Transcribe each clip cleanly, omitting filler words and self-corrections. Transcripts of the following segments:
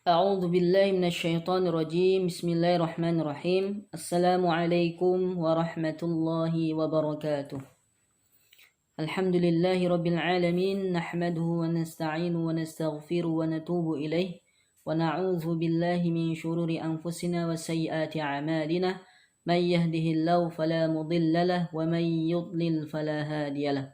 A'udzu billahi minasyaitonir rajim. Bismillahirrahmanirrahim. Assalamualaikum warahmatullahi wabarakatuh. Alhamdulillahi rabbil alamin. Nahmaduhu wa nasta'inu wa nastaghfiru wa natubu ilaih. Wa na'udzu billahi min syururi anfusina wa sayyiati a'malina. Man yahdihillahu fala mudilla lahu wa man yudlil fala hadiya lahu.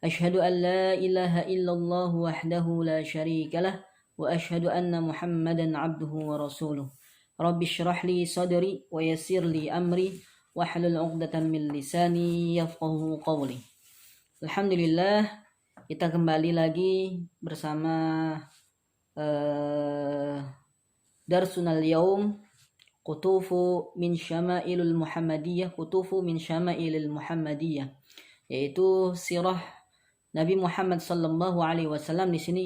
Asyhadu an la ilaha illallah wahdahu la syarika lah. Wa asyhadu anna Muhammadan abduhu wa rasuluh. Rabbi syrah li sadri wa yassir li amri wahlul 'uqdatam min lisani yafqahu qawli. Alhamdulillah, kita kembali lagi bersama Darsunal Yaum Qutufu min Syama'ilul Muhammadiyah, Qutufu min Syama'ilil Muhammadiyah, yaitu sirah Nabi Muhammad sallallahu alaihi wasallam. Di sini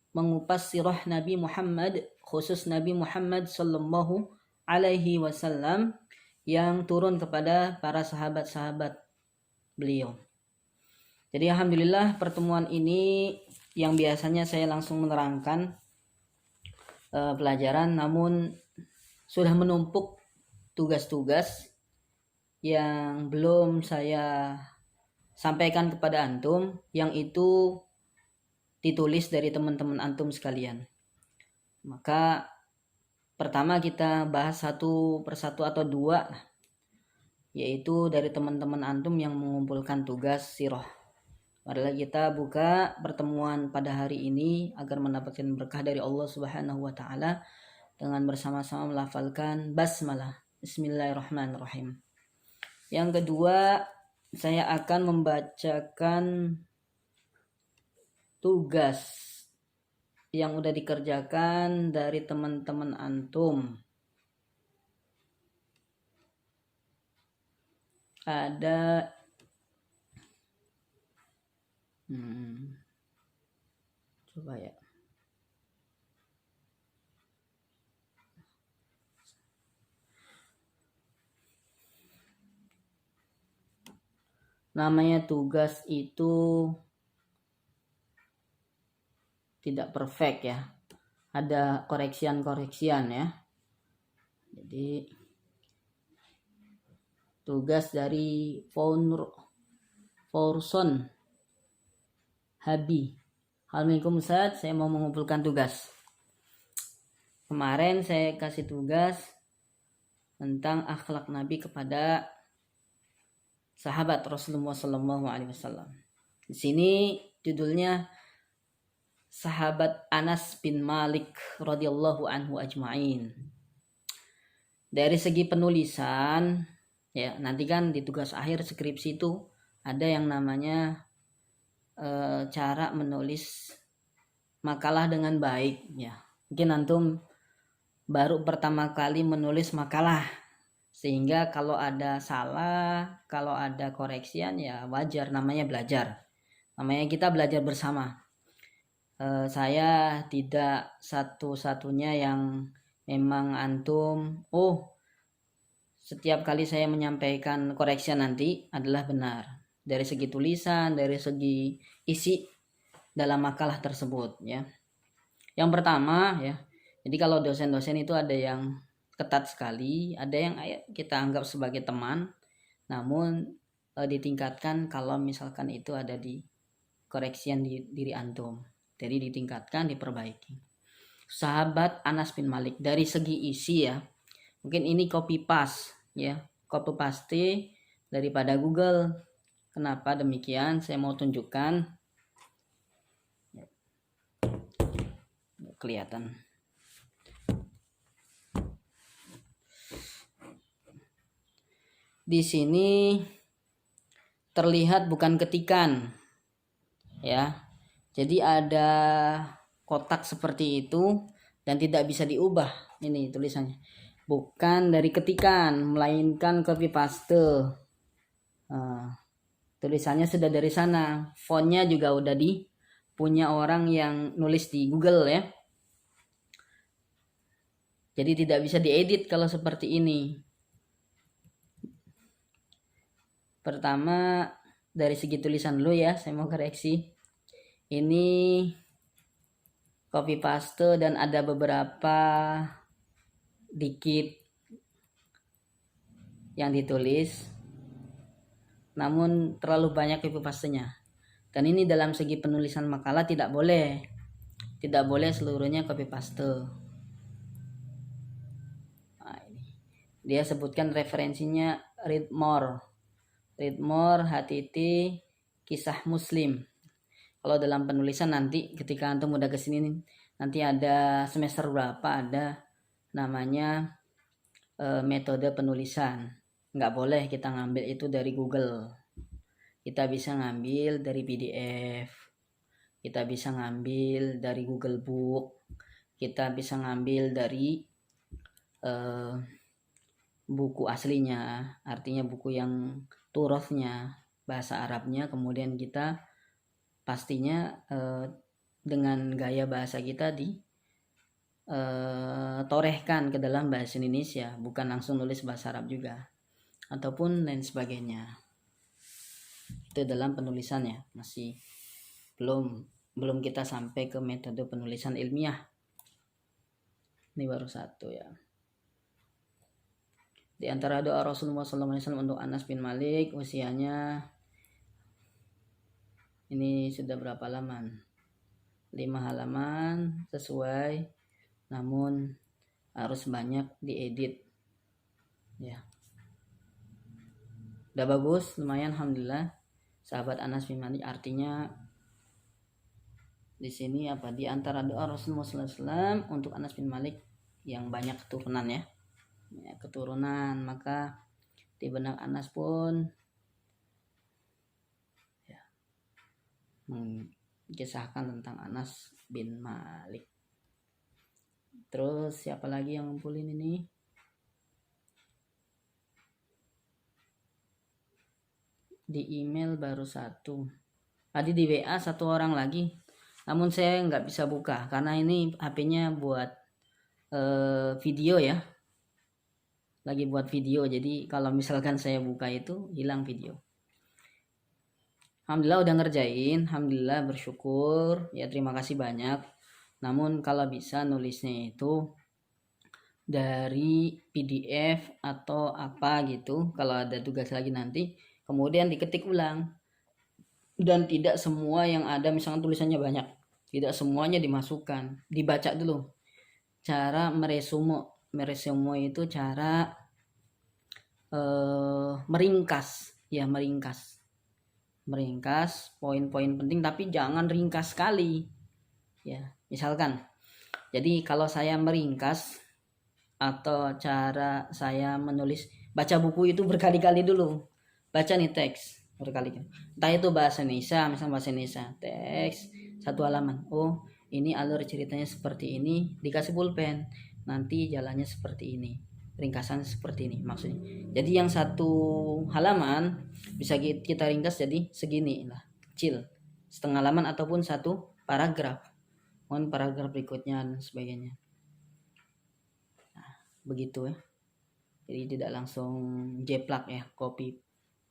mengupas sirah Nabi Muhammad, khusus Nabi Muhammad sallallahu alaihi wasallam yang turun kepada para sahabat-sahabat beliau. Jadi alhamdulillah, pertemuan ini yang biasanya saya langsung menerangkan pelajaran, namun sudah menumpuk tugas-tugas yang belum saya sampaikan kepada antum, yang itu ditulis dari teman-teman antum sekalian. Maka pertama kita bahas satu persatu atau dua, yaitu dari teman-teman antum yang mengumpulkan tugas sirah. Marilah kita buka pertemuan pada hari ini agar mendapatkan berkah dari Allah Subhanahu wa taala dengan bersama-sama melafalkan basmalah. Bismillahirrahmanirrahim. Yang kedua, saya akan membacakan tugas yang udah dikerjakan dari teman-teman antum. Ada coba ya. Namanya tugas itu tidak perfect ya, ada koreksian ya. Jadi tugas dari Forson Habi. Assalamualaikum Ustaz, saya mau mengumpulkan tugas. Kemarin saya kasih tugas tentang akhlak Nabi kepada sahabat Rasulullah SAW. Di sini judulnya sahabat Anas bin Malik radhiyallahu anhu ajma'in. Dari segi penulisan ya, nanti kan di tugas akhir skripsi itu ada yang namanya cara menulis makalah dengan baik ya. Mungkin antum baru pertama kali menulis makalah, sehingga kalau ada salah, kalau ada koreksian ya wajar, namanya belajar. Namanya kita belajar bersama. Saya tidak satu-satunya yang memang antum setiap kali saya menyampaikan koreksi nanti adalah benar dari segi tulisan, dari segi isi dalam makalah tersebut ya. Yang pertama ya, jadi kalau dosen-dosen itu ada yang ketat sekali, ada yang kita anggap sebagai teman, namun ditingkatkan kalau misalkan itu ada di koreksian di diri antum. Jadi ditingkatkan, diperbaiki. Sahabat Anas bin Malik, dari segi isi ya, mungkin ini copy paste ya, copy paste daripada Google. Kenapa demikian? Saya mau tunjukkan. Kelihatan. Di sini terlihat bukan ketikan ya. Jadi ada kotak seperti itu dan tidak bisa diubah. Ini tulisannya. Bukan dari ketikan, melainkan copy paste. Tulisannya sudah dari sana. Fontnya juga udah punya orang yang nulis di Google ya. Jadi tidak bisa diedit kalau seperti ini. Pertama dari segi tulisan dulu ya, saya mau koreksi. Ini copy paste dan ada beberapa dikit yang ditulis, namun terlalu banyak copy pastenya. Dan ini dalam segi penulisan makalah tidak boleh seluruhnya copy paste. Nah, ini dia sebutkan referensinya read more HTT kisah Muslim. Kalau dalam penulisan nanti ketika antum udah kesini nanti ada semester berapa ada namanya metode penulisan. Nggak boleh kita ngambil itu dari Google. Kita bisa ngambil dari PDF, kita bisa ngambil dari Google Book, kita bisa ngambil dari buku aslinya, artinya buku yang turothnya, bahasa Arabnya, kemudian kita pastinya dengan gaya bahasa kita torehkan ke dalam bahasa Indonesia, bukan langsung nulis bahasa Arab juga ataupun lain sebagainya. Itu dalam penulisannya, masih belum kita sampai ke metode penulisan ilmiah. Ini baru satu ya. Di antara doa Rasulullah SAW untuk Anas bin Malik, usianya ini sudah berapa halaman? 5 halaman sesuai, namun harus banyak diedit ya. Udah bagus, lumayan, alhamdulillah. Sahabat Anas bin Malik, artinya di sini apa? Di antara doa Rasulullah SAW untuk Anas bin Malik yang banyak keturunan ya, maka di benak Anas pun ya, mengisahkan tentang Anas bin Malik. Terus siapa lagi yang ngumpulin ini? Di email baru satu. Tadi di WA satu orang lagi. Namun saya nggak bisa buka karena ini HP-nya buat video ya. Lagi buat video. Jadi kalau misalkan saya buka itu hilang video. Alhamdulillah udah ngerjain. Alhamdulillah bersyukur. Ya terima kasih banyak. Namun kalau bisa nulisnya itu dari PDF atau apa gitu. Kalau ada tugas lagi nanti. Kemudian diketik ulang. Dan tidak semua yang ada misalkan tulisannya banyak. Tidak semuanya dimasukkan. Dibaca dulu. Cara meresume itu cara meringkas. Ya meringkas poin-poin penting, tapi jangan ringkas sekali. Ya, misalkan. Jadi kalau saya meringkas atau cara saya menulis, baca buku itu berkali-kali dulu. Baca nih teks berkali-kali. Entah itu bahasa Indonesia, misalnya bahasa Indonesia, teks 1 halaman. Oh, ini alur ceritanya seperti ini, dikasih pulpen. Nanti jalannya seperti ini. Ringkasan seperti ini maksudnya. Jadi yang 1 halaman bisa kita ringkas jadi segini lah, kecil. Setengah halaman ataupun 1 paragraf. Mohon paragraf berikutnya dan sebagainya. Nah, begitu ya. Jadi tidak langsung jeplak ya, copy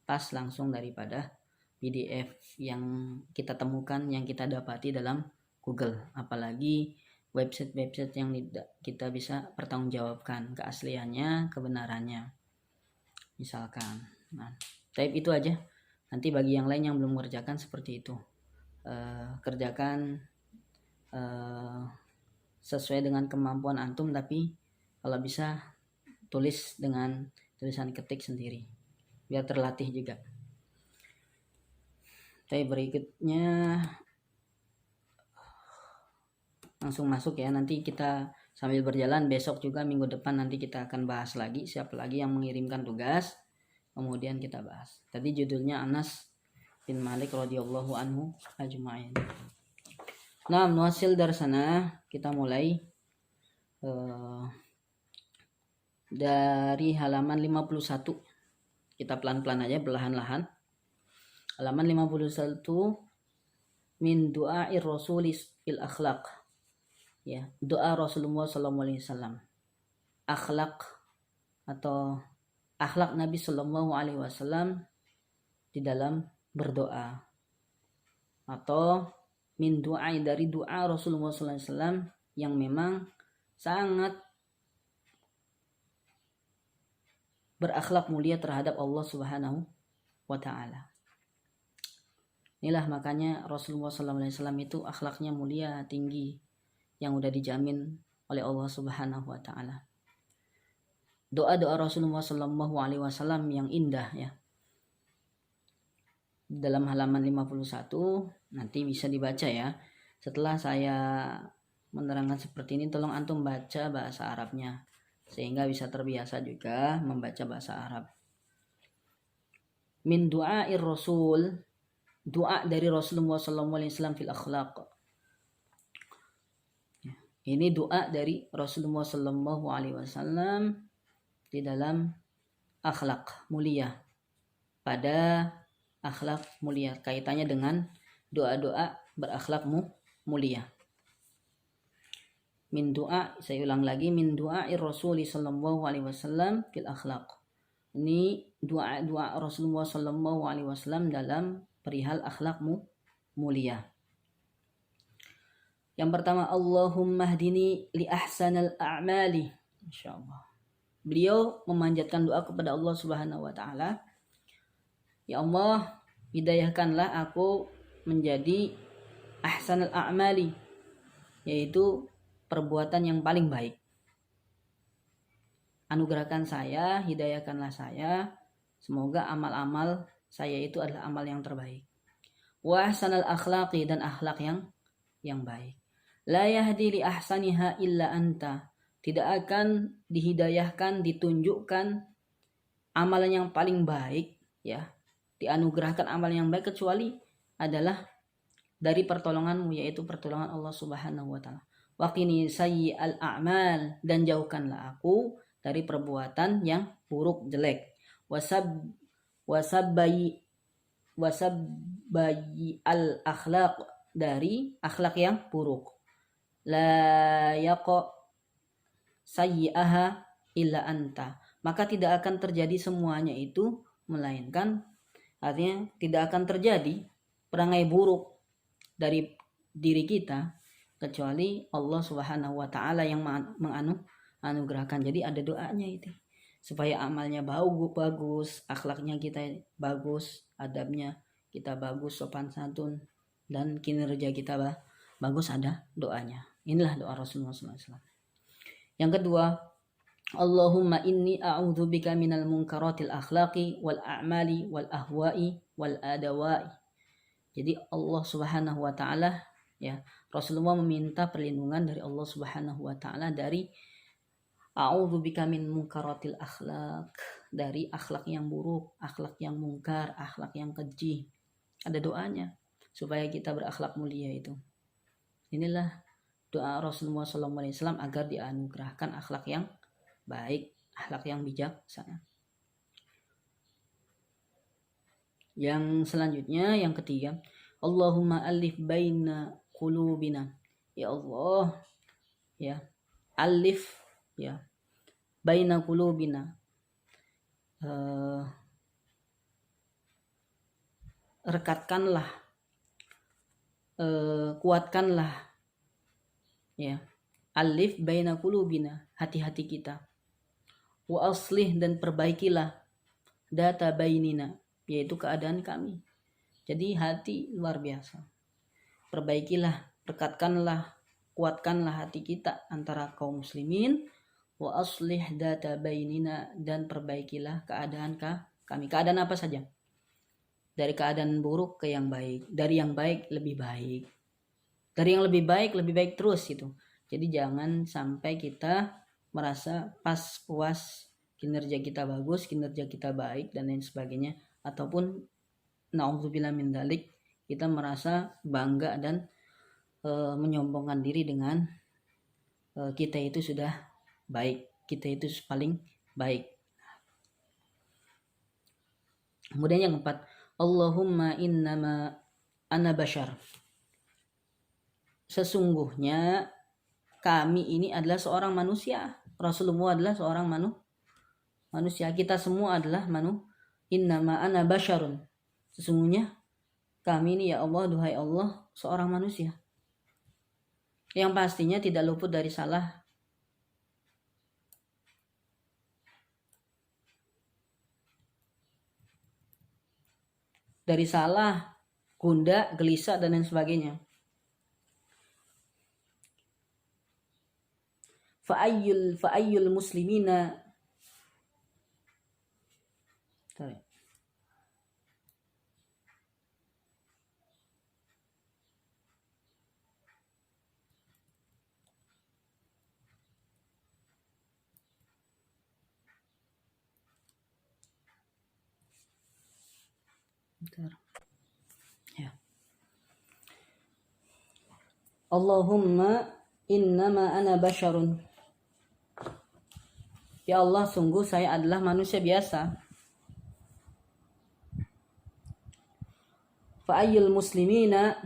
paste langsung daripada PDF yang kita temukan, yang kita dapati dalam Google. Apalagi website-website yang kita bisa pertanggungjawabkan keasliannya, kebenarannya. Misalkan. Nah, type itu aja. Nanti bagi yang lain yang belum mengerjakan seperti itu. Kerjakan sesuai dengan kemampuan antum, tapi kalau bisa tulis dengan tulisan ketik sendiri biar terlatih juga. Tapi berikutnya langsung masuk ya, nanti kita sambil berjalan, besok juga minggu depan nanti kita akan bahas lagi siapa lagi yang mengirimkan tugas, kemudian kita bahas. Tadi judulnya Anas bin Malik radhiyallahu anhu ajma'in. Nah, nuasil dari sana kita mulai dari halaman 51. Kita pelan-pelan aja, perlahan-lahan. Halaman 51, min du'air rasulis fil akhlaq. Ya, doa Rasulullah SAW. Akhlak atau akhlak Nabi SAW di dalam berdoa. Atau min doa, dari doa Rasulullah SAW yang memang sangat berakhlak mulia terhadap Allah Subhanahu wa Ta'ala. Inilah makanya Rasulullah SAW itu akhlaknya mulia, tinggi, yang udah dijamin oleh Allah Subhanahu wa Ta'ala. Doa-doa Rasulullah SAW yang indah ya. Dalam halaman 51 nanti bisa dibaca ya. Setelah saya menerangkan seperti ini, tolong antum baca bahasa Arabnya sehingga bisa terbiasa juga membaca bahasa Arab. Min du'air Rasul, doa dari Rasulullah SAW fil akhlaq. Ini doa dari Rasulullah SAW di dalam akhlak mulia, pada akhlak mulia, kaitannya dengan doa-doa berakhlak mulia. Min doa, saya ulang lagi, min doa Rasul sallallahu alaihi wasallam fil akhlaq. Ini doa Rasulullah sallallahu alaihi wasallam dalam perihal akhlak mulia. Yang pertama, Allahumma hdini li ahsanal a'mali. Insyaallah. Beliau memanjatkan doa kepada Allah Subhanahu wa Ta'ala, ya Allah, hidayahkanlah aku menjadi ahsanal a'mali, yaitu perbuatan yang paling baik. Anugerahkan saya, hidayahkanlah saya, semoga amal-amal saya itu adalah amal yang terbaik. Wa ahsanal akhlaqi, dan akhlak yang baik. La yahdi li ahsaniha illa anta, tidak akan dihidayahkan, ditunjukkan amalan yang paling baik ya, dianugerahkan amalan yang baik kecuali adalah dari pertolonganmu, yaitu pertolongan Allah Subhanahu wa Ta'ala. Waqini sayyi'al a'mal, dan jauhkanlah aku dari perbuatan yang buruk, jelek. Wasabbayi al akhlaq, dari akhlak yang buruk. La yaqa sayyi'aha illa anta, maka tidak akan terjadi semuanya itu melainkan, artinya tidak akan terjadi perangai buruk dari diri kita kecuali Allah Subhanahu wa Ta'ala yang menganugerahkan. Jadi ada doanya itu supaya amalnya bagus, akhlaknya kita bagus, adabnya kita bagus, sopan santun, dan kinerja kita bagus, ada doanya. Inilah doa Rasulullah SAW. Yang kedua, Allahumma inni a'udzubika minal munkaratil akhlaqi wal a'mali wal ahwa'i wal adawai. Jadi Allah Subhanahu wa Ta'ala ya, Rasulullah meminta perlindungan dari Allah Subhanahu wa Ta'ala dari a'udzubika min munkaratil akhlaq, dari akhlak yang buruk, akhlak yang mungkar, akhlak yang keji. Ada doanya supaya kita berakhlak mulia itu. Inilah doa Rasulullah SAW agar dianugerahkan akhlak yang baik, akhlak yang bijaksana. Yang selanjutnya, yang ketiga, Allahumma alif baina qulubina. Ya Allah, ya, alif ya baina qulubina. Rekatkanlah, kuatkanlah ya, alif baina qulubina, hati-hati kita. Wa aslih, dan perbaikilah data bainina, yaitu keadaan kami. Jadi hati luar biasa. Perbaikilah, rekatkanlah, kuatkanlah hati kita antara kaum muslimin. Wa aslih data bainina, dan perbaikilah keadaan kami. Keadaan apa saja? Dari keadaan buruk ke yang baik, dari yang baik lebih baik, dari yang lebih baik terus itu. Jadi jangan sampai kita merasa puas, kinerja kita bagus, kinerja kita baik, dan lain sebagainya. Ataupun na'udzubillah min dzalik, kita merasa bangga dan menyombongkan diri dengan kita itu sudah baik, kita itu paling baik. Kemudian yang keempat, Allahumma innama ana bashar. Sesungguhnya kami ini adalah seorang manusia. Rasulullah adalah seorang manusia. Kita semua adalah innama ana basharun. Sesungguhnya kami ini ya Allah, duhai Allah, seorang manusia yang pastinya tidak luput dari salah. Dari salah, gundah, gelisah, dan lain sebagainya. Fa'ayyul muslimina. Bentar. Ya. Allahumma innama ana basyarun. Ya Allah, sungguh saya adalah manusia biasa. Fa'ayyul muslimina.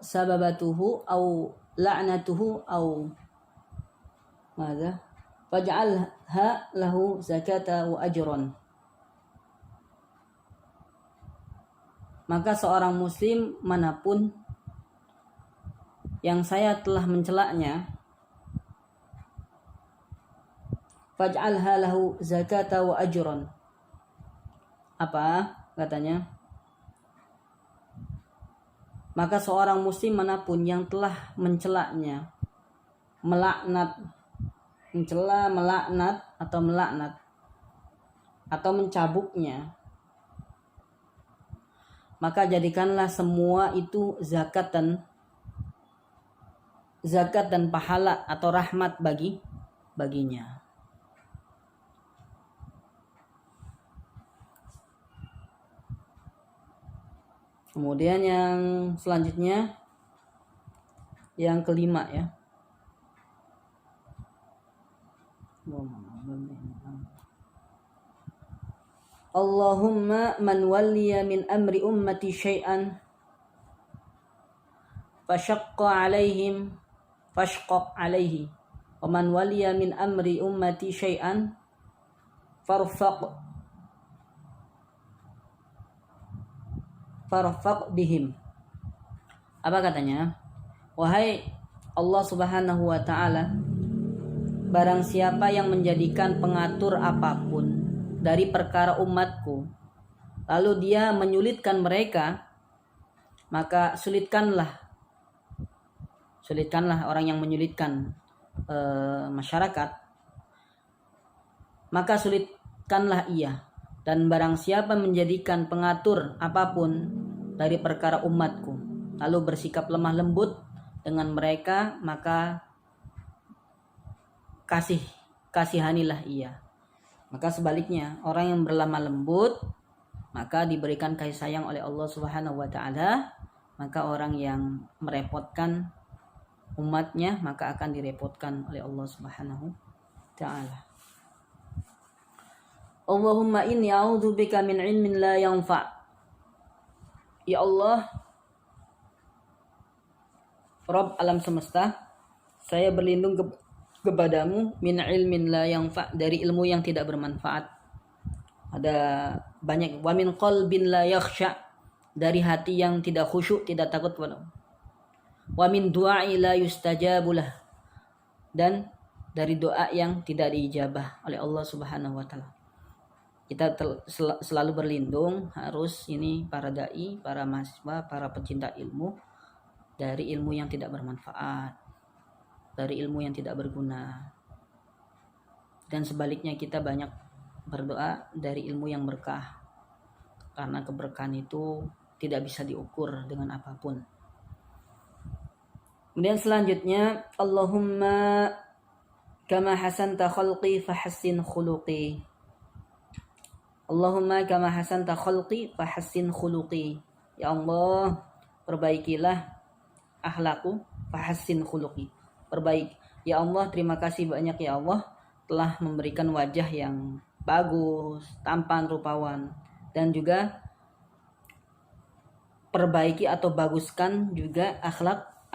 Sababatuhu au la'natuhu au madza faj'alha lahu zakata wa ajran. Maka seorang muslim manapun yang saya telah mencelaknya, faj'alha lahu zakata wa ajran. Apa katanya? Maka seorang muslim manapun yang telah mencelaknya, mencela, melaknat atau mencabuknya, maka jadikanlah semua itu zakat dan pahala atau rahmat baginya. Kemudian yang selanjutnya, yang kelima ya. Allahumma man waliya min amri ummati syai'an fashaqqa alaihi wa man waliya min amri ummati syai'an farfaq bihim. Apa katanya? Wahai Allah Subhanahu wa ta'ala, barang siapa yang menjadikan pengatur apapun dari perkara umatku, lalu dia menyulitkan mereka, maka sulitkanlah orang yang menyulitkan masyarakat, maka sulitkanlah ia. Dan barang siapa menjadikan pengatur apapun dari perkara umatku, lalu bersikap lemah lembut dengan mereka, maka kasihanilah ia. Maka sebaliknya, orang yang berlemah lembut maka diberikan kasih sayang oleh Allah Subhanahu wa ta'ala. Maka orang yang merepotkan umatnya maka akan direpotkan oleh Allah Subhanahu wa ta'ala. Allahumma inni a'udzubika min ilmin la yanfa'. Ya Allah, Rabb alam semesta, saya berlindung kepadamu min ilmin la yanfa', dari ilmu yang tidak bermanfaat. Ada banyak. Wa min qalbin la yakhsha', dari hati yang tidak khusyuk, tidak takut kepada. Wa min du'ai la yustajabulah, dan dari doa yang tidak diijabah oleh Allah Subhanahu wa ta'ala. Kita selalu berlindung, harus ini para dai, para mahasiswa, para pecinta ilmu, dari ilmu yang tidak bermanfaat, dari ilmu yang tidak berguna. Dan sebaliknya kita banyak berdoa dari ilmu yang berkah, karena keberkahan itu tidak bisa diukur dengan apapun. Kemudian selanjutnya, Allahumma kama hasanta khalqi fahassin khuluqi. Allahumma kama hasanta khalqi fahassin khuluqi. Ya Allah, perbaikilah akhlakku, fahassin khuluqi. Ya Allah, terima kasih banyak ya Allah telah memberikan wajah yang bagus, tampan, rupawan, dan juga perbaiki atau baguskan juga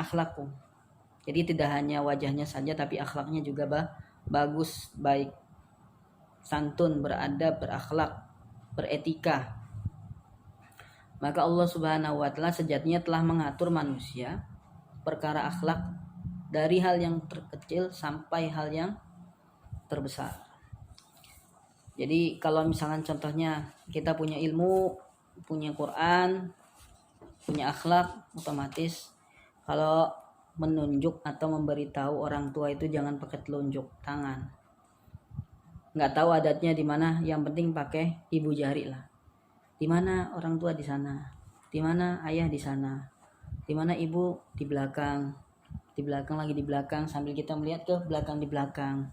akhlakku. Jadi tidak hanya wajahnya saja tapi akhlaknya juga bagus, baik, santun, beradab, berakhlak, beretika. Maka Allah Subhanahu wa taala sejatinya telah mengatur manusia perkara akhlak dari hal yang terkecil sampai hal yang terbesar. Jadi kalau misalkan contohnya kita punya ilmu, punya Quran, punya akhlak, otomatis kalau menunjuk atau memberitahu orang tua itu jangan pakai telunjuk tangan. Nggak tahu adatnya di mana, yang penting pakai ibu jari lah. Di mana orang tua di sana, di mana ayah di sana, di mana ibu di belakang lagi di belakang sambil kita melihat ke belakang di belakang.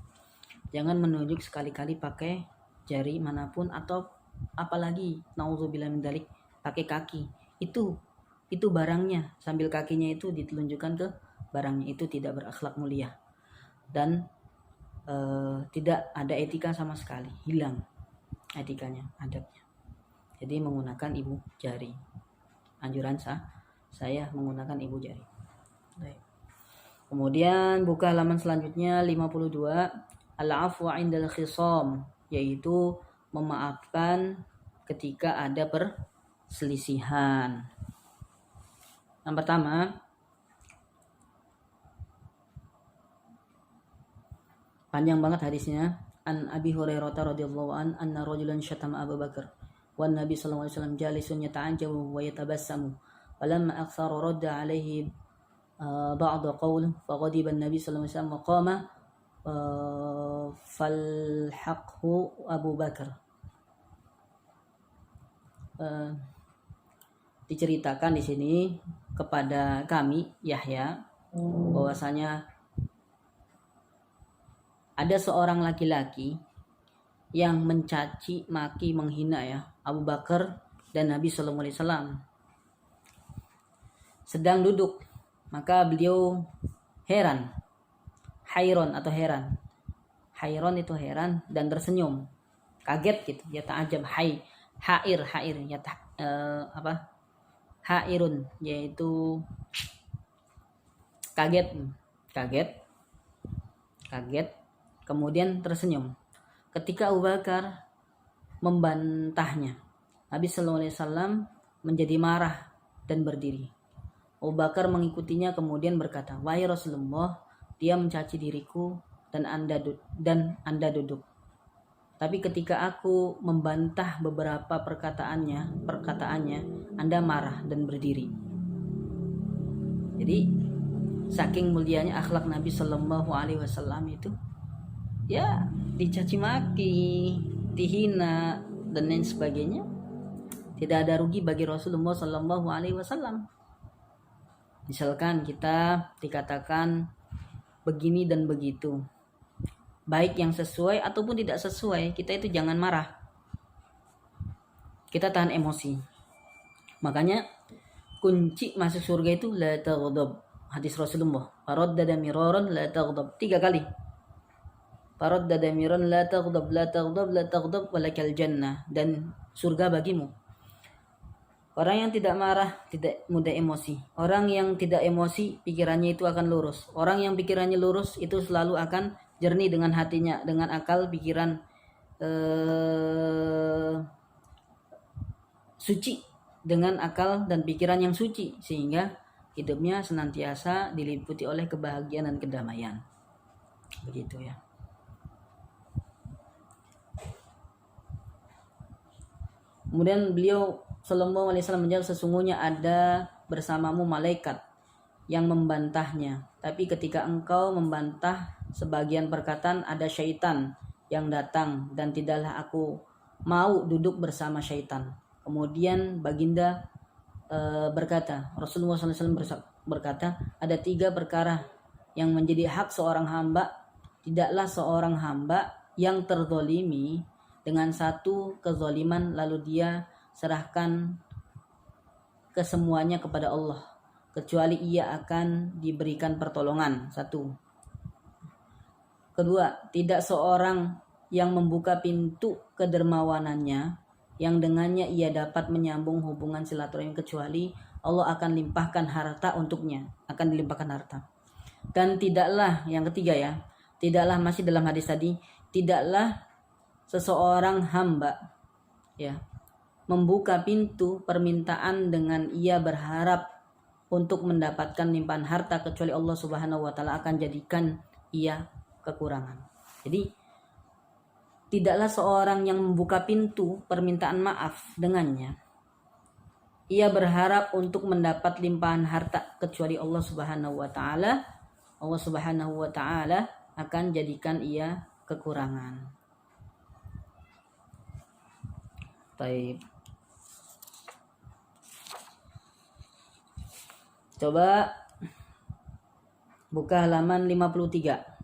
Jangan menunjuk sekali-kali pakai jari manapun atau apalagi naudzubillah min dzalik pakai kaki. Itu barangnya, sambil kakinya itu ditelunjukkan ke barangnya, itu tidak berakhlak mulia dan tidak ada etika sama sekali, hilang etikanya, adabnya. Jadi menggunakan ibu jari. Anjuran saya menggunakan ibu jari. Baik. Kemudian buka halaman selanjutnya 52, al-afwu 'indal khisam, yaitu memaafkan ketika ada perselisihan. Yang pertama, panjang banget hadisnya. An Abi Hurairah radhiyallahu an anna rajulan syatama Abu Bakar wan Nabi sallallahu alaihi wasallam jalisun yata'ajjabu wa yatabassamu falamma akthara radda alaihi ba'd qawl faghadiba an-nabi sallallahu alaihi wasallam wa qama falhaqhu Abu Bakar. Diceritakan di sini kepada kami Yahya bahwasanya ada seorang laki-laki yang mencaci maki menghina ya Abu Bakar dan Nabi sallallahu alaihi wasallam sedang duduk. Maka beliau heran, hayron atau heran. Hayron itu heran dan tersenyum, kaget gitu. Ya ta'ajab, hair ya hairun, yaitu kaget, kemudian tersenyum. Ketika Abu Bakar membantahnya, Nabi sallallahu alaihi wasallam menjadi marah dan berdiri. Abu Bakar mengikutinya kemudian berkata, "Wahai Rasulullah, dia mencaci diriku dan Anda duduk. Tapi ketika aku membantah beberapa perkataannya, Anda marah dan berdiri." Jadi saking mulianya akhlak Nabi sallallahu alaihi wasallam itu, ya dicaci maki, dihina dan lain sebagainya, tidak ada rugi bagi Rasulullah sallallahu alaihi wasallam. Misalkan kita dikatakan begini dan begitu, baik yang sesuai ataupun tidak sesuai, kita itu jangan marah. Kita tahan emosi. Makanya kunci masuk surga itu la taghdab. Hadis Rasulullah, faraddada miraran la taghdab, 3 kali. Faraddada miraran la taghdab, la taghdab, la taghdab walakal jannah, dan surga bagimu. Orang yang tidak marah tidak mudah emosi. Orang yang tidak emosi pikirannya itu akan lurus. Orang yang pikirannya lurus itu selalu akan jernih dengan hatinya, dengan akal pikiran suci, dengan akal dan pikiran yang suci, sehingga hidupnya senantiasa diliputi oleh kebahagiaan dan kedamaian. Begitu ya. Kemudian beliau sallallahu alaihi wasallam menjawab, sesungguhnya ada bersamamu malaikat yang membantahnya. Tapi ketika engkau membantah sebagian perkataan, ada syaitan yang datang dan tidaklah aku mau duduk bersama syaitan. Kemudian baginda berkata, Rasulullah SAW berkata, ada 3 perkara yang menjadi hak seorang hamba. Tidaklah seorang hamba yang terzolimi dengan satu kezoliman lalu dia serahkan kesemuanya kepada Allah, kecuali ia akan diberikan pertolongan. 1. Kedua, tidak seorang yang membuka pintu kedermawanannya yang dengannya ia dapat menyambung hubungan silaturahim kecuali Allah akan limpahkan harta untuknya, akan dilimpahkan harta. Dan tidaklah, yang ketiga ya, tidaklah, masih dalam hadis tadi, tidaklah seseorang hamba ya membuka pintu permintaan dengan ia berharap untuk mendapatkan limpahan harta kecuali Allah Subhanahu wa taala akan jadikan ia kekurangan. Jadi tidaklah seorang yang membuka pintu permintaan maaf dengannya ia berharap untuk mendapat limpahan harta kecuali Allah Subhanahu wa taala. Allah Subhanahu wa taala akan jadikan ia kekurangan. Baik. Coba buka halaman 53.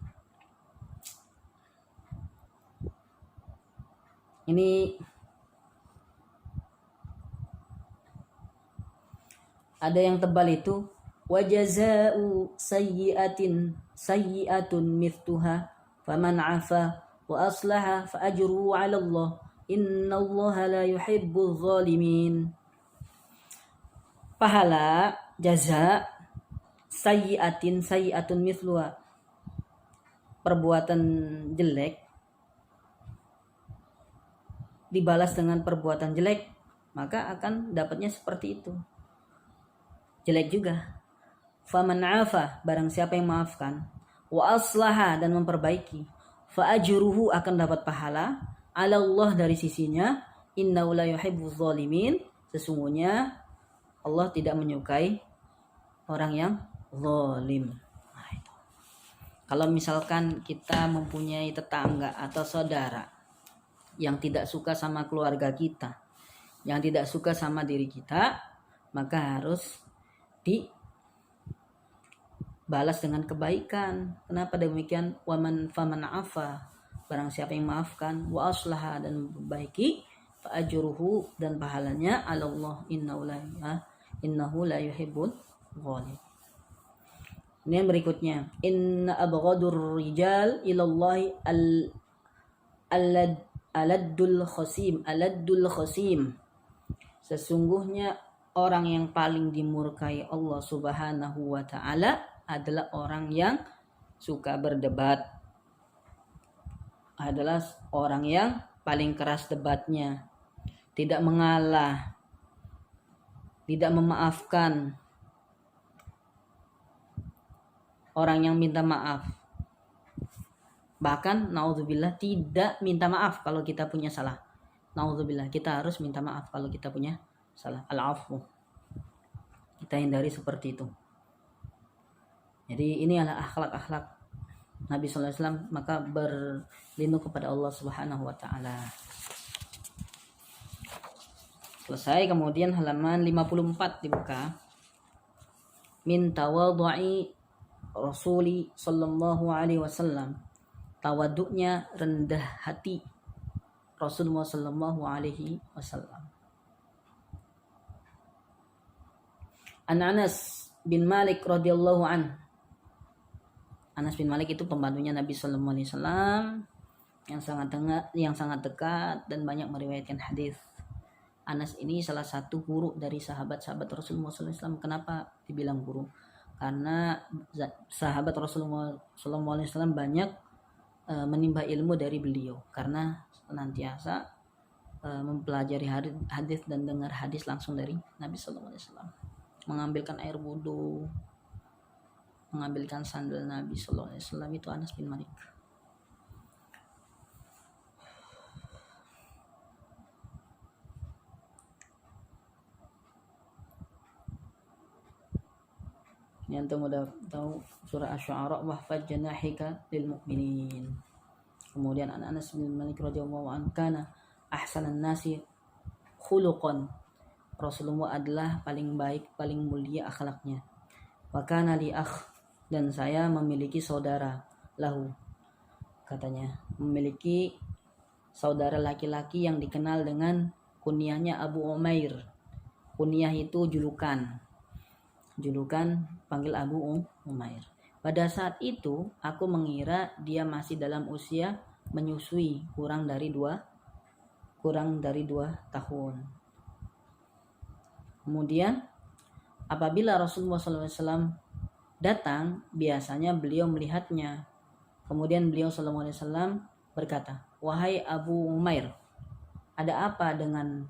Ini ada yang tebal itu, wajaza'u sayyi'atun mithluha faman 'afa wa aslaha fa ajruhu 'ala Allah innallaha la yuhibbuz zalimin. Pahala jaza sayyi'atun mithluha, perbuatan jelek dibalas dengan perbuatan jelek, maka akan dapatnya seperti itu, jelek juga. Faman 'afa, barang siapa yang maafkan, wa aslaha, dan memperbaiki, fa ajruhu, akan dapat pahala, 'ala Allah, dari sisinya, innahu la yuhibbuz zalimin, sesungguhnya Allah tidak menyukai orang yang zalim. Nah, itu. Kalau misalkan kita mempunyai tetangga atau saudara yang tidak suka sama keluarga kita, yang tidak suka sama diri kita, maka harus dibalas dengan kebaikan. Kenapa demikian? Waman faman afa, barang siapa yang maafkan, wa aslaha, dan memperbaiki, fa ajruhu, dan pahalanya, 'ala Allah innahu la yuhibbul zalim. Ini yang berikutnya, inna abghadur rijal ilallahi aladul khasim. Sesungguhnya orang yang paling dimurkai Allah Subhanahu wa taala adalah orang yang suka berdebat, adalah orang yang paling keras debatnya, tidak mengalah, tidak memaafkan orang yang minta maaf. Bahkan naudzubillah tidak minta maaf kalau kita punya salah. Naudzubillah, kita harus minta maaf kalau kita punya salah. Al-afwu. Kita hindari seperti itu. Jadi ini adalah akhlak-akhlak Nabi sallallahu alaihi wasallam, maka berlindung kepada Allah Subhanahu wa taala. Selesai, kemudian halaman 54 dibuka. Min tawadhu'i Rasuli sallallahu alaihi wasallam, tawaduknya rendah hati Rasulullah sallallahu alaihi wasallam. An Anas bin Malik radhiyallahu an. Anas bin Malik itu pembantunya Nabi sallallahu alaihi wasallam yang sangat dekat dan banyak meriwayatkan hadis. Anas ini salah satu guru dari sahabat-sahabat Rasulullah sallallahu alaihi wasallam. Kenapa dibilang guru? Karena sahabat Rasulullah SAW banyak menimba ilmu dari beliau, karena senantiasa mempelajari hadis dan dengar hadis langsung dari Nabi SAW. Mengambilkan air wudhu, mengambilkan sandal Nabi SAW, itu Anas bin Malik. Yang antum udah tahu surah Asy-Syu'ara, wahfaz janahika lil mu'minin. Kemudian Anas bin Malik radhiyallahu anhu, kana ahsanan nasi khuluqan, Rasulullah adalah paling baik, paling mulia akhlaknya. Wa kana li akh, dan saya memiliki saudara, lahu, katanya memiliki saudara laki-laki yang dikenal dengan kunyahnya Abu Umair. Kunyah itu julukan panggil Abu Umair. Pada saat itu aku mengira dia masih dalam usia menyusui, kurang dari 2 tahun. Kemudian apabila Rasulullah SAW datang, biasanya beliau melihatnya. Kemudian beliau SAW berkata, "Wahai Abu Umair, ada apa dengan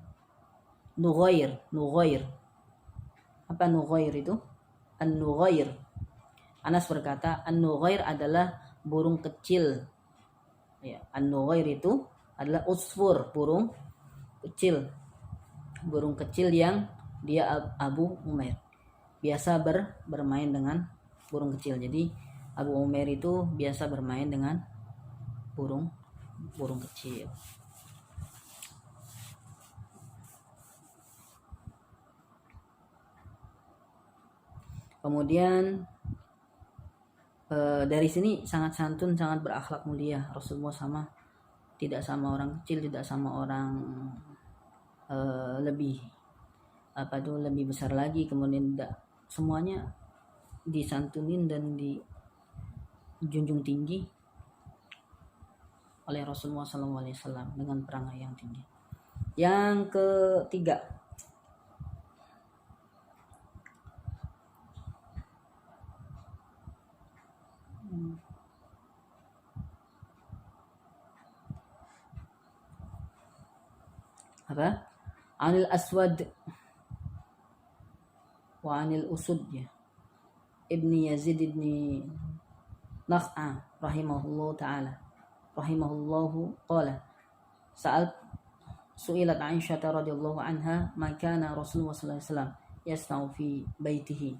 Nughair?" Nughair. Apa Nughair itu? An-Nughair. Anas berkata, An-Nughair adalah burung kecil. Ya, An-Nughair itu adalah usfur, burung kecil. Burung kecil yang dia Abu Umair. Biasa bermain dengan burung kecil. Jadi Abu Umair itu biasa bermain dengan burung kecil. Kemudian dari sini sangat santun, sangat berakhlak mulia Rasulullah, tidak sama orang kecil, tidak sama orang lebih besar lagi. Kemudian tidak semuanya disantunin dan dijunjung tinggi oleh Rasulullah SAW dengan perangai yang tinggi. Yang ketiga, apa? Anil Aswad wa anil Usud, ya, Ibni Yazid ibni Nakh'a rahimahullahu qala su'ilat Aisyah radhiyallahu anha ma kana Rasulullah sallallahu alaihi wasallam yasna'u fi baitihi.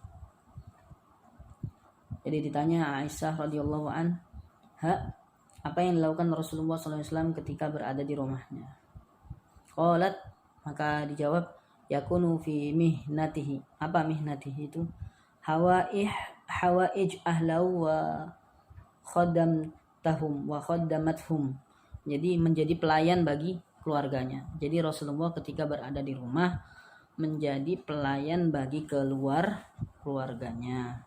Jadi ditanya Aisyah radhiyallahu anha, apa yang dilakukan Rasulullah sallallahu alaihi wasallam ketika berada di rumahnya. Qalat, maka dijawab, yakunu fi mihnatihi. Apa mihnatihi itu? Hawaij ahlau wa khaddamathum. Jadi menjadi pelayan bagi keluarganya. Jadi Rasulullah ketika berada di rumah menjadi pelayan bagi keluarganya.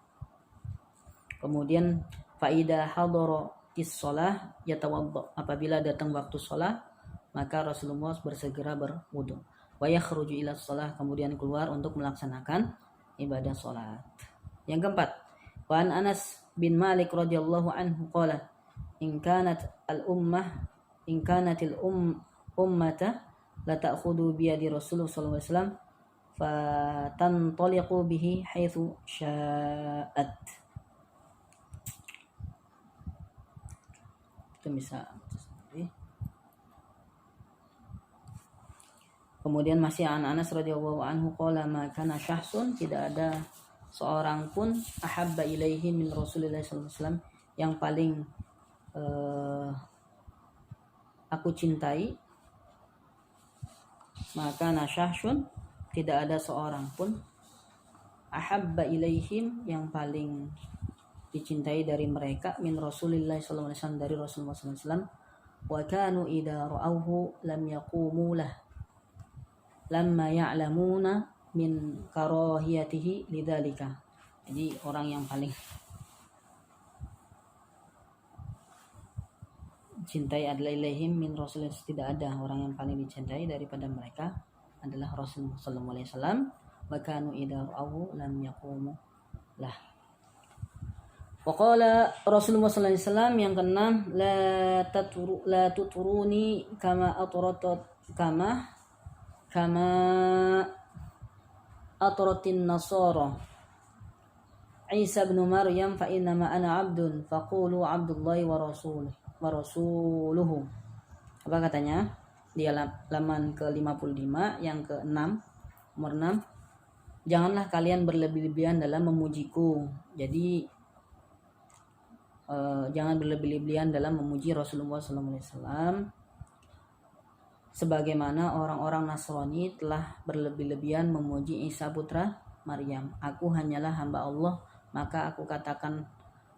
Kemudian faida hadaratis shalah yatawadda. Apabila datang waktu shalah, maka Rasulullah bersegera berwudu. Wa yakhruju ila shalah, kemudian keluar untuk melaksanakan ibadah salat. Yang keempat, wa an Anas bin Malik radhiyallahu anhu qala in kanatil ummata la ta'khudhu bi yadi Rasulullah sallallahu alaihi wasallam fatantaliqu bihi haitsu sya'at. Itu bisa. Kemudian masih Anas radhiyallahu anhu qala ma kana syahsun, tidak ada seorang pun ahabba ilaihi min Rasulillah sallallahu alaihi wasallam, yang paling aku cintai, maka nasyahsun, tidak ada seorang pun ahabba ilaihim, yang paling dicintai dari mereka, min Rasulillah sallallahu alaihi wasallam, dari Rasulullah sallallahu alaihi wasallam, wa kanu idza ra'awhu lam yaqumu lah lamma ya'lamuna min karahiyatihi lidzalika. Jadi orang yang paling cintai adalah ilaihim min Rasulillah, tidak ada orang yang paling dicintai daripada mereka adalah Rasulullah sallallahu alaihi wasallam, wa kanu idza ra'awhu lam yaqumu lah. Wa qala Rasulullah sallallahu alaihi wasallam yang keenam, la tuturuni kama atratin nasara Isa bin Maryam, fa innama ana abdun faqulu abdullahi wa rasuluhu. Apa katanya? Di halaman ke-55 yang ke-6, nomor 6. Janganlah kalian berlebih-lebihan dalam memujiku. Jadi jangan berlebih-lebihan dalam memuji Rasulullah SAW, sebagaimana orang-orang Nasrani telah berlebih-lebihan memuji Isa putra Maryam. Aku hanyalah hamba Allah, maka aku katakan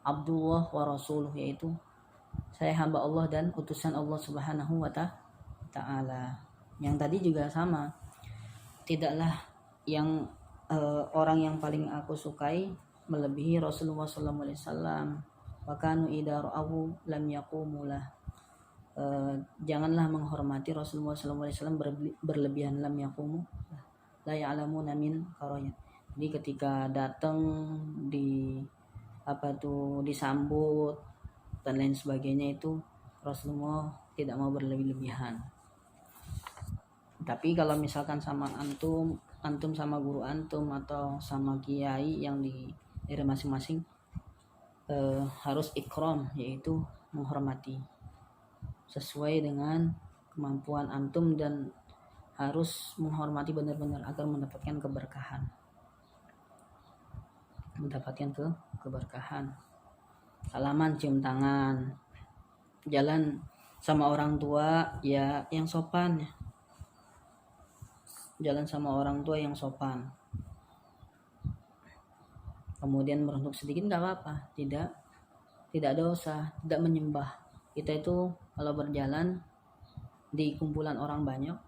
Abdullah wa Rasuluh, yaitu saya hamba Allah dan utusan Allah Subhanahu wa ta'ala. Yang tadi juga sama. Tidaklah yang orang yang paling aku sukai melebihi Rasulullah sallallahu alaihi wasallam. Wa kanu idza ra'ahu lam yaqumu lah. Janganlah menghormati Rasulullah sallallahu alaihi wasallam berlebihan, lam yaqumu la ya'lamuna min qarayat. Jadi ketika datang disambut dan lain sebagainya itu Rasulullah tidak mau berlebih-lebihan. Tapi kalau misalkan sama antum sama guru antum atau sama kiai yang di daerah masing-masing, harus ikram, yaitu menghormati sesuai dengan kemampuan antum dan harus menghormati benar-benar agar mendapatkan keberkahan. Salaman, cium tangan, jalan sama orang tua ya yang sopan ya. Jalan sama orang tua yang sopan. Kemudian merunduk sedikit nggak apa-apa, tidak dosa, tidak menyembah. Kita itu kalau berjalan di kumpulan orang banyak,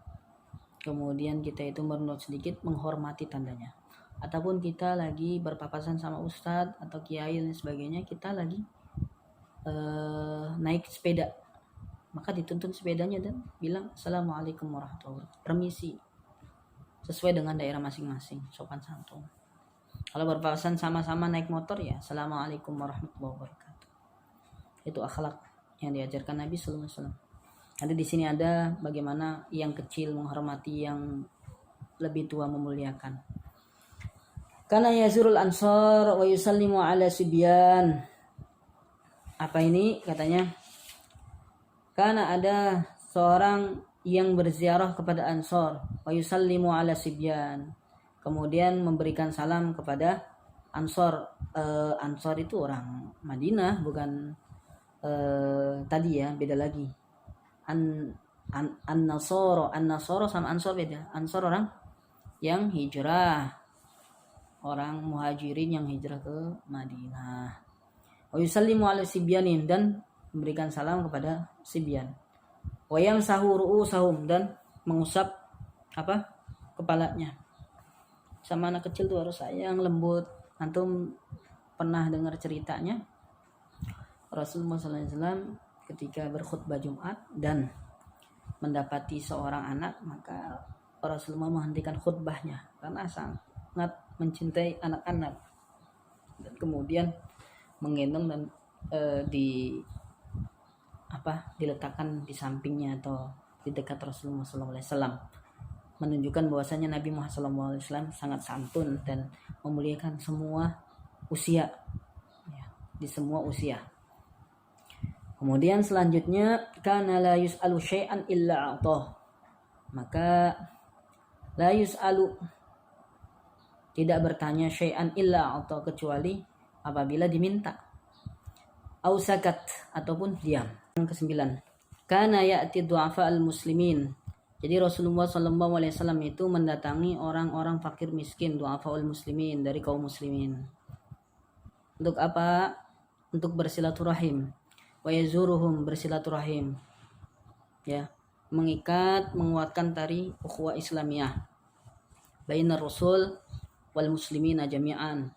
kemudian kita itu merunduk sedikit menghormati tandanya. Ataupun kita lagi berpapasan sama ustadz atau kiai dan sebagainya, kita lagi naik sepeda, maka dituntun sepedanya dan bilang assalamualaikum warahmatullahi wabarakatuh, permisi, sesuai dengan daerah masing-masing, sopan santun. Kalau berpapasan sama-sama naik motor ya assalamualaikum warahmatullahi wabarakatuh. Itu akhlak yang diajarkan Nabi sallallahu alaihi wasallam. Nanti di sini ada bagaimana yang kecil menghormati yang lebih tua, memuliakan. Kana yazurul ansar wa yusallimu ala sibyan. Apa ini katanya? Karena ada seorang yang berziarah kepada Ansor, wa yusallimu ala sibyan. Kemudian memberikan salam kepada Ansor. Ansor itu orang Madinah, bukan tadi ya, beda lagi. An-Nasoro sama Ansor beda. Ansor orang yang hijrah, orang muhajirin yang hijrah ke Madinah. Wa yusallimu ala sibyanin, dan memberikan salam kepada sibyan. Wa yamsahu ru'usahum, dan mengusap kepalanya. Sama anak kecil tuh harus sayang, lembut. Antum pernah dengar ceritanya Rasulullah SAW ketika berkhutbah Jumat dan mendapati seorang anak, maka Rasulullah menghentikan khutbahnya karena sangat mencintai anak-anak, dan kemudian menggendong dan diletakkan di sampingnya atau di dekat Rasulullah SAW, menunjukkan bahwasanya Nabi Muhammad SAW sangat santun dan memuliakan semua usia, ya, di semua usia. Kemudian selanjutnya, kana la yus'alu syai'an illa a'tah, maka la yus'alu, tidak bertanya, syai'an illa a'tah, kecuali apabila diminta, au sakat, ataupun diam. Yang ke-9, kana ya'ti du'afa al-muslimin. Jadi Rasulullah SAW itu mendatangi orang-orang fakir miskin, du'afa al-muslimin, dari kaum muslimin. Untuk apa? Untuk bersilaturahim. Wa yazuruhum, bersilaturahim, ya, menguatkan tali ukhuwah Islamiyah bainar rasul wal muslimina jami'an.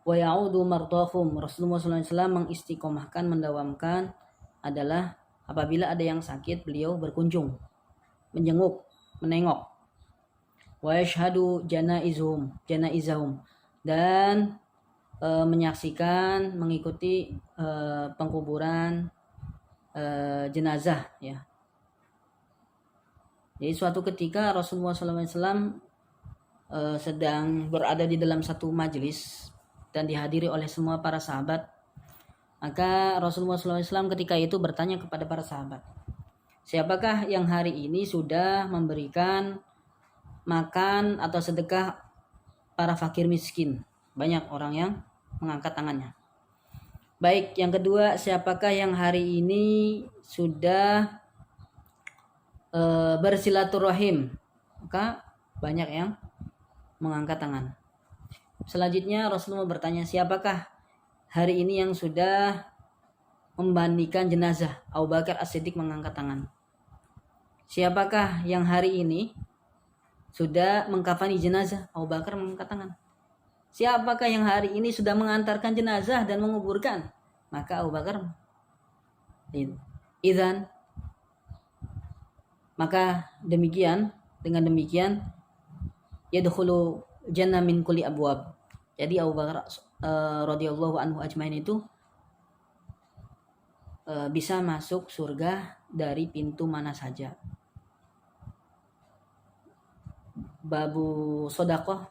Wa ya'udu mardahum, Rasulullah SAW mengistiqomahkan, mendawamkan adalah apabila ada yang sakit beliau berkunjung, menjenguk, menengok. Wa yashhadu janaizahum, dan menyaksikan, mengikuti pengkuburan jenazah, ya. Jadi suatu ketika Rasulullah SAW sedang berada di dalam satu majelis dan dihadiri oleh semua para sahabat, maka Rasulullah SAW ketika itu bertanya kepada para sahabat, siapakah yang hari ini sudah memberikan makan atau sedekah para fakir miskin? Banyak orang yang mengangkat tangannya. Baik, yang kedua, siapakah yang hari ini sudah bersilaturahim? Maka banyak yang mengangkat tangan. Selanjutnya Rasulullah bertanya, siapakah hari ini yang sudah membandikan jenazah? Abu Bakar As-Siddiq mengangkat tangan. Siapakah yang hari ini sudah mengkafani jenazah? Abu Bakar mengangkat tangan. Siapakah yang hari ini sudah mengantarkan jenazah dan menguburkan? Maka Abu Bakar. Idzan, maka dengan demikian yadkhulu jannah min kulli abwab. Jadi Abu Bakar radhiyallahu anhu ajmain itu bisa masuk surga dari pintu mana saja. Babu sodakoh,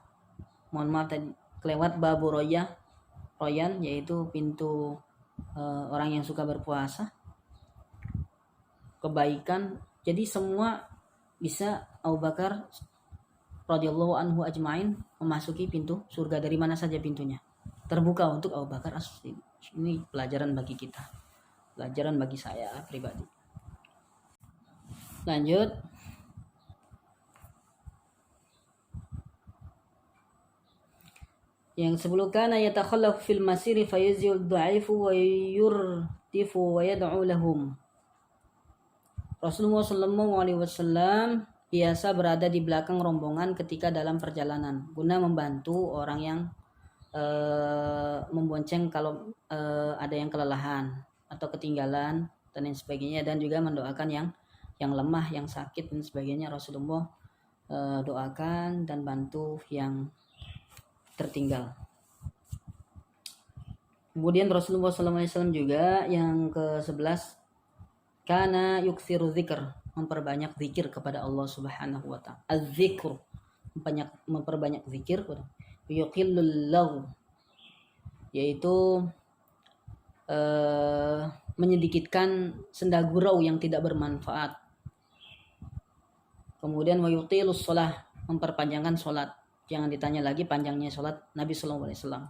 mohon maaf tadi kelewat, babu royan yaitu pintu orang yang suka berpuasa, kebaikan. Jadi semua bisa Abu Bakar radhiyallahu anhu ajmain memasuki pintu surga dari mana saja pintunya. Terbuka untuk Abu Bakar As-Siddiq. Ini pelajaran bagi kita. Pelajaran bagi saya pribadi. Lanjut. Yang 10, kana yatakhallaf fil masiri fayuzil dha'ifu wa yurtifu wa yad'u lahum. Rasulullah SAW biasa berada di belakang rombongan ketika dalam perjalanan guna membantu orang yang membonceng kalau ada yang kelelahan atau ketinggalan dan lain sebagainya, dan juga mendoakan yang lemah, yang sakit dan sebagainya. Rasulullah doakan dan bantu yang tertinggal. Kemudian Rasulullah SAW juga yang ke-11, kana yuksiru zikr, memperbanyak zikir kepada Allah Subhanahu wa taala. Az-zikr, memperbanyak zikir. Yuqillul law, yaitu menyedikitkan senda gurau yang tidak bermanfaat. Kemudian wayutilus shalah, memperpanjangkan salat. Jangan ditanya lagi panjangnya salat Nabi sallallahu alaihi wasallam.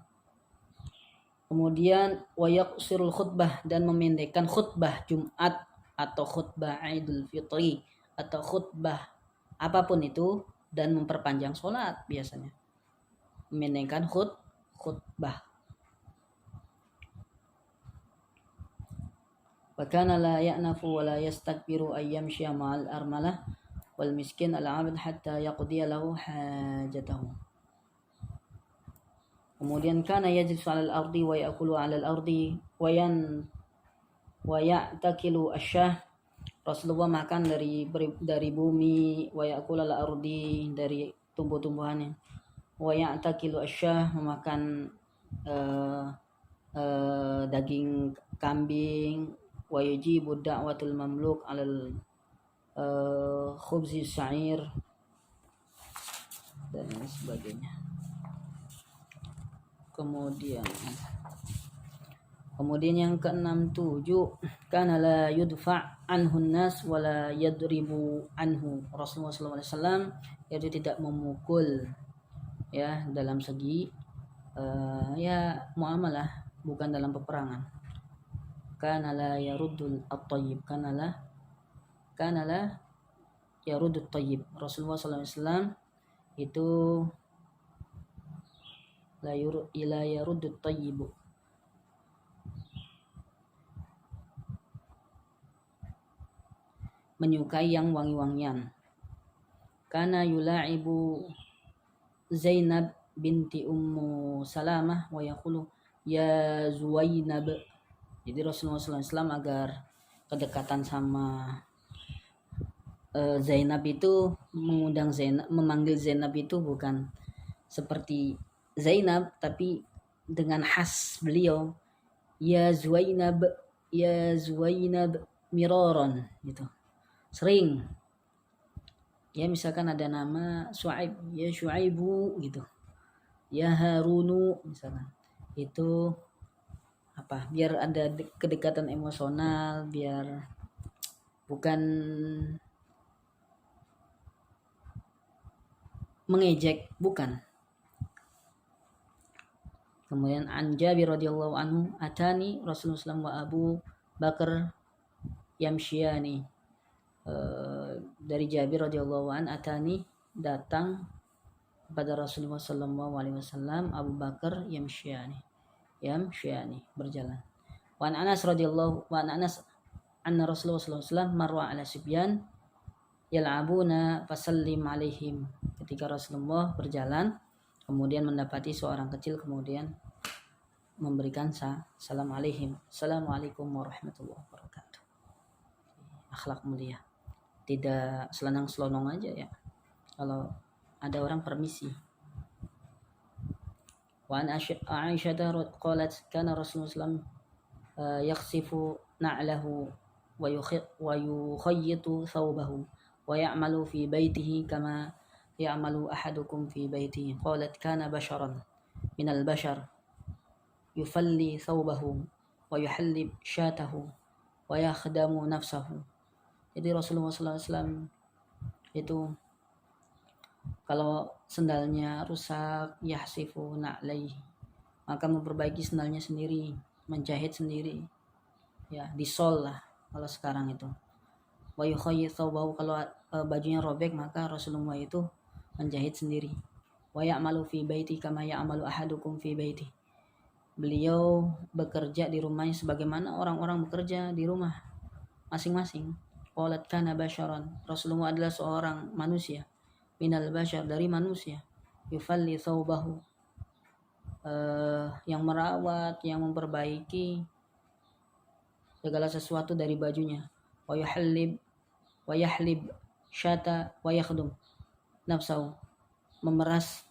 Kemudian wayaqsirul khutbah, dan memendekkan khutbah Jumat atau khutbah Idul Fitri atau khutbah apapun itu, dan memperpanjang salat biasanya. Memendekkan khutbah. Wa kana la ya'nafu wa la yastakbiru ayyamshiya ma'al armalah wal miskin al-'abd hatta yaqdiya lahu hajatahu. Kemudian kana yajlisu 'alal ardi wa ya'kulu 'alal ardi wa ya'takilu asyah. Rasulullah makan dari bumi, wa ya'kulu 'alal ardi, dari tumbuh-tumbuhannya, wa ya'takilu asyah, memakan daging kambing, wa yujibu da'watul mamluk 'alal khubzi sa'ir dan lain sebagainya. Kemudian yang ke-67, kana la yudfa' anhu nas wa la yadribu anhu. Rasulullah SAW yaitu tidak memukul, ya, dalam segi ya muamalah, bukan dalam peperangan. Kana la yaruddul at-tayyib, kana la yaruddut tayyib. Rasulullah SAW itu la yaruddut tayyib, menyukai yang wangi-wangian. Kana yula'ibu Zainab binti Ummu Salamah wa yaqulu ya Zuwainab. Jadi Rasulullah SAW agar kedekatan sama Zainab itu mengundang Zainab, memanggil Zainab itu bukan seperti Zainab, tapi dengan khas beliau, ya Zuwainab miraron gitu, sering. Ya misalkan ada nama Syuaib, ya Syuaibu gitu, ya Harunu misalkan, itu apa, biar ada kedekatan emosional, biar bukan mengejek, bukan. Kemudian an Jabir radhiyallahu anhu, atani Rasulullah SAW wa Abu Bakar yamsyani. Dari Jabir radhiyallahu an, atani, datang kepada Rasulullah SAW Abu Bakar yamsyani, berjalan. Wa Anas radhiyallahu wa Anas anna Rasulullah SAW marwa ala sibyan yal'abuna fasallim alaihim. Ketika Rasulullah berjalan, kemudian mendapati seorang kecil, kemudian memberikan salam alaihim, assalamualaikum warahmatullahi wabarakatuh. Akhlak mulia, tidak selenang-selonong aja ya. Kalau ada orang permisi, Wa an Aisyah qalat kana Rasulullah SAW yakhsifu na'lahu wa yukhayyitu thawbahu wa ya'malu fi baitihi kama ya'malu ahadukum fi baitihi. Qalat kana basharan minal bashar yufalli thawbahu wa yuhallib syatahu wa yakhdamu nafsahu. Jadi Rasulullah SAW itu kalau sendalnya rusak, yahsifu na'laihi, maka memperbaiki sendalnya sendiri, menjahit sendiri, ya disol lah kalau sekarang itu. Wa yukhayyit thawbahu, kalau bajunya robek maka Rasulullah itu menjahit sendiri. Wa ya'malu fi baiti kama ya'malu ahadukum fi baiti, beliau bekerja di rumahnya sebagaimana orang-orang bekerja di rumah masing-masing. Qalat kana basyaran, Rasulullah adalah seorang manusia, minal bashar, dari manusia, yufalli thawbahu, yang merawat, yang memperbaiki segala sesuatu dari bajunya. Wa yahlib syata wa yakhdum nafsahu, memeras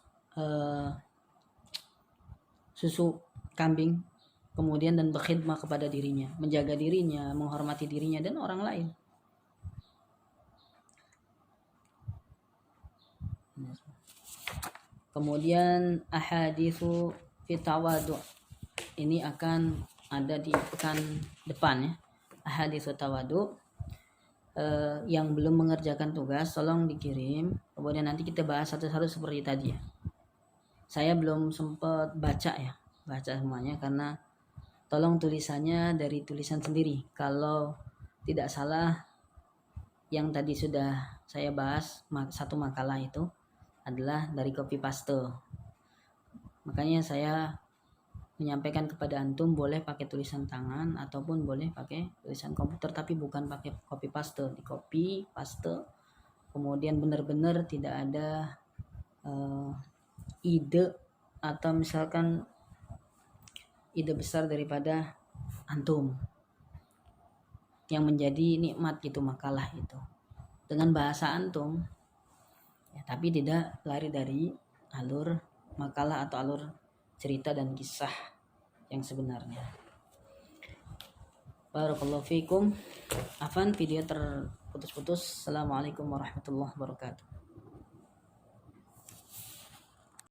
susu kambing, kemudian dan berkhidmah kepada dirinya, menjaga dirinya, menghormati dirinya dan orang lain. Kemudian ahaditsu fi tawadu, ini akan ada di pekan depan ya. Ahaditsu tawadu, yang belum mengerjakan tugas tolong dikirim, kemudian nanti kita bahas satu-satu seperti tadi ya. Saya belum sempat baca semuanya karena tolong tulisannya dari tulisan sendiri. Kalau tidak salah yang tadi sudah saya bahas satu makalah itu adalah dari copy paste. Makanya saya menyampaikan kepada antum boleh pakai tulisan tangan ataupun boleh pakai tulisan komputer, tapi bukan pakai copy paste. Di copy paste kemudian benar-benar tidak ada ide atau misalkan ide besar daripada antum yang menjadi nikmat gitu makalah itu dengan bahasa antum ya, tapi tidak lari dari alur makalah atau alur cerita dan kisah yang sebenarnya. Barakallahu fikum. Afan, video terputus-putus. Assalamualaikum warahmatullahi wabarakatuh.